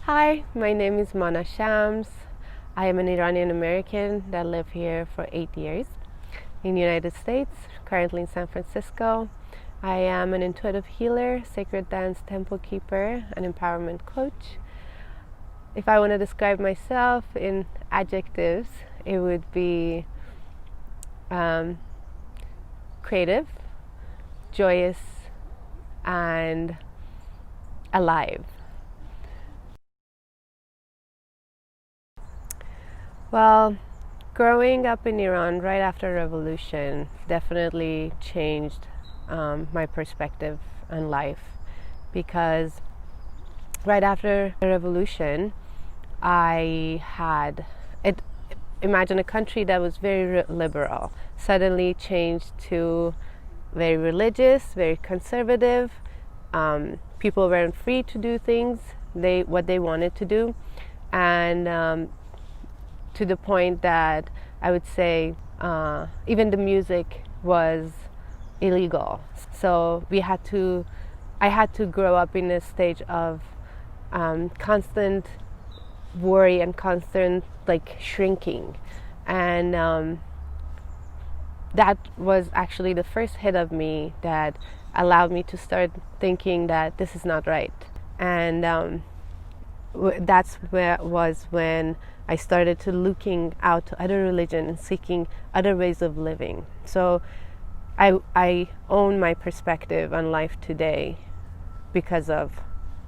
Hi, my name is Mana Shams. I am an Iranian American that lived here for 8 years in the United States, currently in San Francisco. I am an intuitive healer, sacred dance temple keeper, and empowerment coach. If I want to describe myself in adjectives, it would be creative, joyous, and alive. Well, growing up in Iran right after revolution definitely changed my perspective on life, because right after the revolution I had it. Imagine a country that was very liberal suddenly changed to very religious, very conservative. People weren't free to do things what they wanted to do, and to the point that I would say even the music was illegal. So I had to grow up in a stage of constant worry and constant shrinking, and that was actually the first hit of me that allowed me to start thinking that this is not right. And that's when I started to looking out to other religions and seeking other ways of living. So I own my perspective on life today because of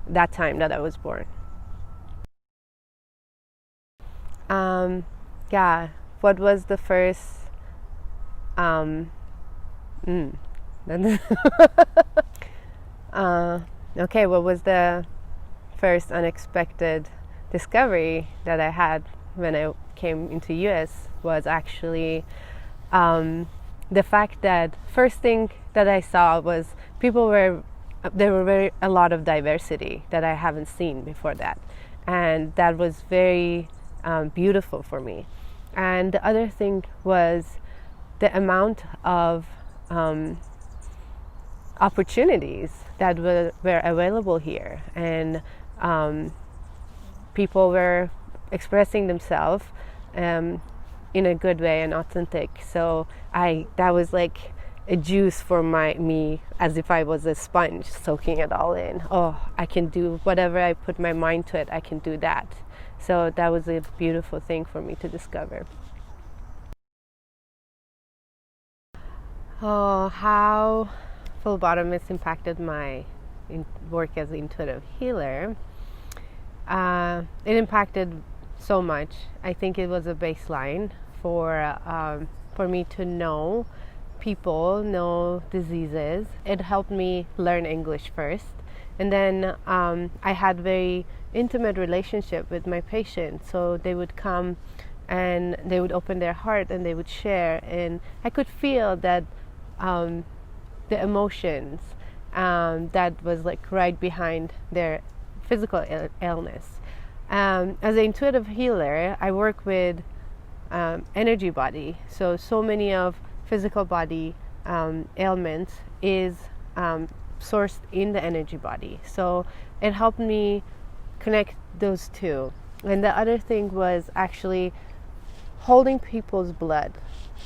that time that I was born. Yeah, what was the first what was the first unexpected discovery that I had when I came into US was actually the fact that first thing that I saw was there were a lot of diversity that I haven't seen before that, and that was very beautiful for me. And the other thing was the amount of opportunities that were available here, and people were expressing themselves in a good way and authentic. So that was like a juice for me, as if I was a sponge soaking it all in. Oh, I can do whatever I put my mind to it, I can do that. So that was a beautiful thing for me to discover. Oh, how phlebotomist impacted my work as an intuitive healer. It impacted so much. I think it was a baseline for me to know people, know diseases. It helped me learn English first, and then I had very intimate relationship with my patients. So they would come and they would open their heart and they would share, and I could feel that the emotions that was like right behind their physical illness. As an intuitive healer, I work with energy body. So many of physical body ailments is sourced in the energy body. So it helped me connect those two. And the other thing was actually holding people's blood,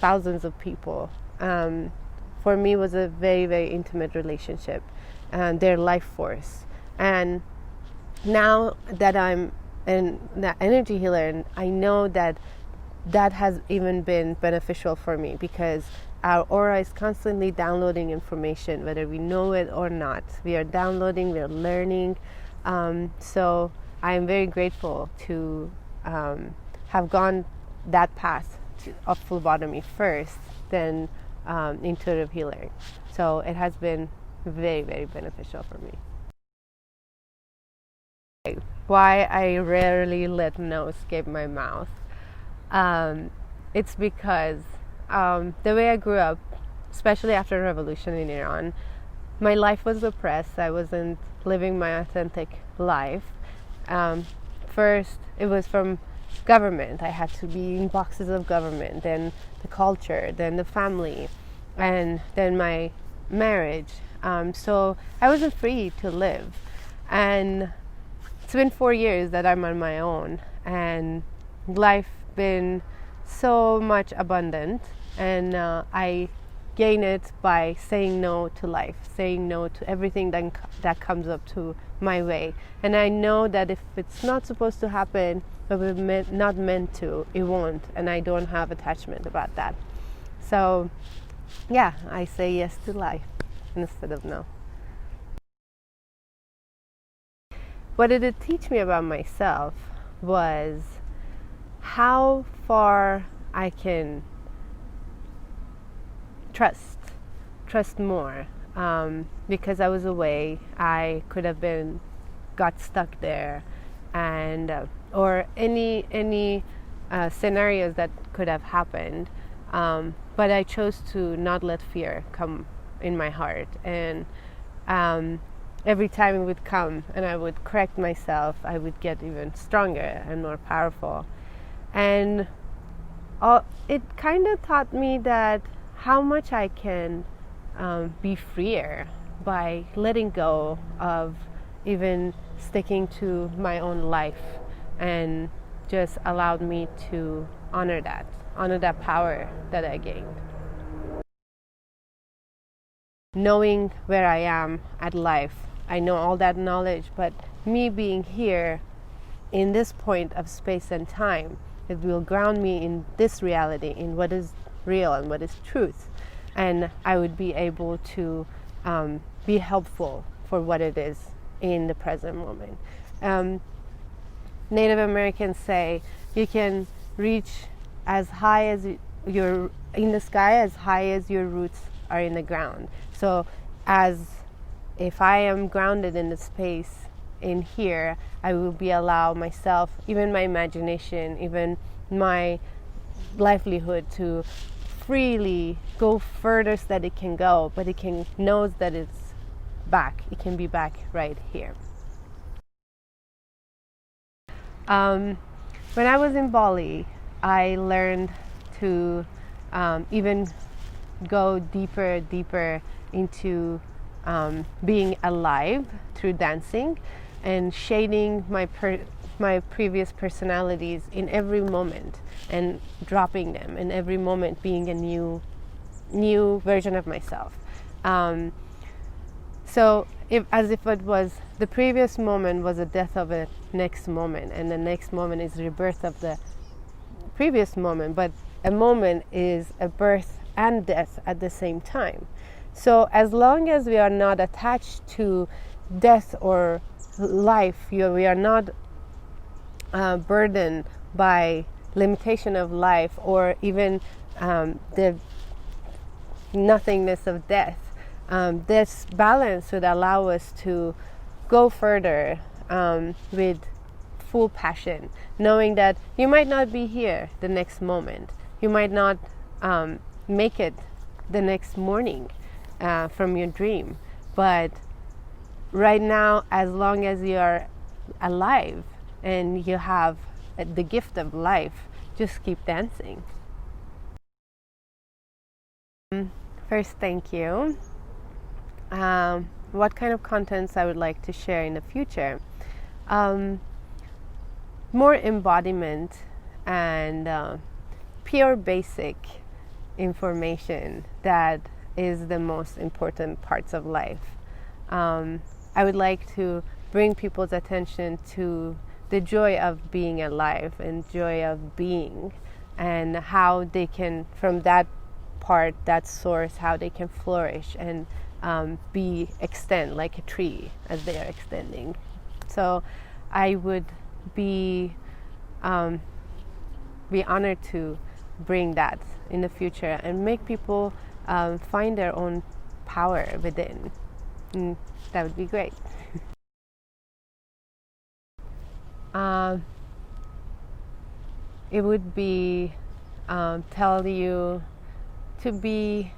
thousands of people. For me was a very, very intimate relationship, and their life force. And now that I'm an energy healer, and I know that has even been beneficial for me, because our aura is constantly downloading information, whether we know it or not. We are downloading, we are learning. So I am very grateful to have gone that path of phlebotomy first, then intuitive healing. So it has been very, very beneficial for me. Why I rarely let no escape my mouth. It's because the way I grew up, especially after the revolution in Iran, my life was oppressed. I wasn't living my authentic life. First, it was from government. I had to be in boxes of government, then the culture, then the family, and then my marriage. So I wasn't free to live. And it's been 4 years that I'm on my own, and life been so much abundant, and I gain it by saying no to life, saying no to everything that comes up to my way. And I know that if it's not supposed to happen, if it's not meant to, it won't, and I don't have attachment about that. So yeah, I say yes to life instead of no. What did it teach me about myself was how far I can trust more. Because I was away, I could have got stuck there, and or any scenarios that could have happened. But I chose to not let fear come in my heart, and every time it would come and I would correct myself, I would get even stronger and more powerful. And it kind of taught me that how much I can be freer by letting go of even sticking to my own life, and just allowed me to honor that power that I gained. Knowing where I am at life, I know all that knowledge, but me being here in this point of space and time, it will ground me in this reality, in what is real and what is truth, and I would be able to be helpful for what it is in the present moment. Native Americans say you can reach as high as you're in the sky, as high as your roots are in the ground. So as if I am grounded in the space in here, I will be allow myself, even my imagination, even my livelihood, to freely go furthest that it can go, but it knows that it's back. It can be back right here. When I was in Bali, I learned to even go deeper into being alive through dancing, and shading my previous personalities in every moment, and dropping them in every moment, being a new version of myself. So as if it was the previous moment was a death of a next moment, and the next moment is rebirth of the previous moment, but a moment is a birth and death at the same time. So as long as we are not attached to death or life, we are not burdened by limitation of life, or even the nothingness of death. This balance would allow us to go further with full passion, knowing that you might not be here the next moment. You might not make it the next morning from your dream. But right now, as long as you are alive and you have the gift of life, just keep dancing. First, thank you. What kind of contents I would like to share in the future? More embodiment and pure basic information that is the most important parts of life. I would like to bring people's attention to the joy of being alive and joy of being, and how they can, from that part, that source, how they can flourish and extend like a tree as they are extending. So I would be honored to bring that in the future and make people find their own power within. That would be great. It would be tell you to be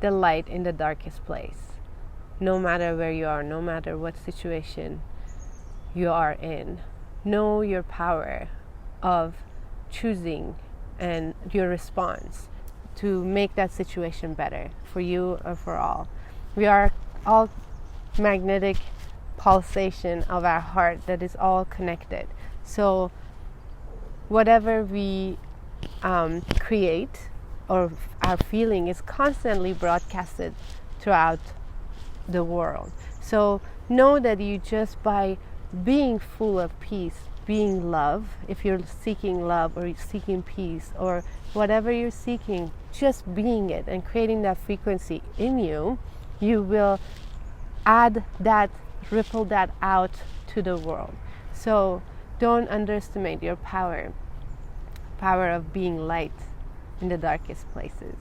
the light in the darkest place, no matter where you are, no matter what situation you are in. Know your power of choosing and your response to make that situation better for you or for all. We are all magnetic pulsation of our heart that is all connected. So whatever we create or our feeling is constantly broadcasted throughout the world. So know that you just by being full of peace, being love, if you're seeking love or you're seeking peace or whatever you're seeking, just being it and creating that frequency in you, you will add that, ripple that out to the world. So don't underestimate your power of being light in the darkest places.